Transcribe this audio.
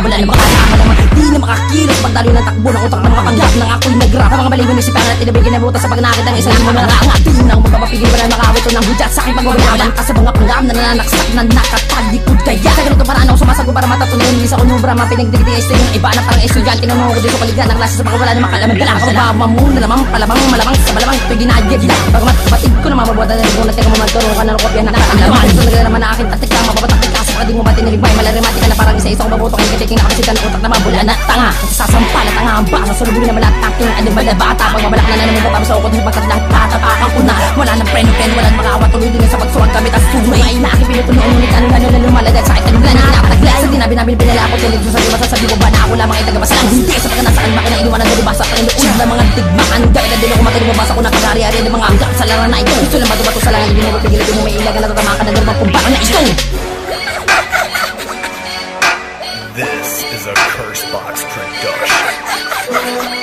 wala na makakama naman. Di na makakilos pagdalo ng takbo ng utak ng mga panggap nang ako'y nag-rap. Ang mga baligo ni siparan at inabigin na butas sa pag nakit ang isang limo na nakaangat. Di na ako magpapapigil wala makawit o ng hudyat sa aking pagbabayaran. Kasi mga panggap na nananaksak na nakatalikod kaya. Sa ganito paraan ako sumasagot para matatuloy. Hindi sa kunubra mapinagdigdi ay yung iba na parang estudyante na nungo ko dito kaligyan ng klase sa mga wala na makalaman. Dala ako ba mamuna lamang palamang malamang sa malamang ito'y ginadya. Bagamat batid ko na mababuatan na rin na teka mamagkaroon ka na ng kopya ng nakakalaman. Gusto na naman na akin tatik lang mababataktik kasi pag di mo batin nilibay malarematika na parang isa-isa kong mabuto kang katiking nakakasitan ng utak na mabula na tanga. Sasampal at tanga ang basa sulubugin na malataking ano ba na bata pag mabalak na naman bababa sa ukot sapagkat lahat tatapakan ko na. Wala nang preno-pen walang makakawa tuloy din sa pagsuwag kami tas sumay ay na aking pinutuloy ngunit ano na lumaladad sa akin tanong na nakatagla sa tinabi namin pinalakot nilid sa sabi masasabi mo ba na ako lamang itagabasa lang hindi sa pagkanasaan baka na iniwanan na lubasa at inuunod na mga digmaan gawin na din ako matulong mabasa ko na kagari-ari ng mga hanggang sa laran na ito gusto lang matubato sa langit hindi mo mapigil at mo may ilagan na tatamakan na dalawang kumpara na ito. This is a Curse Box production.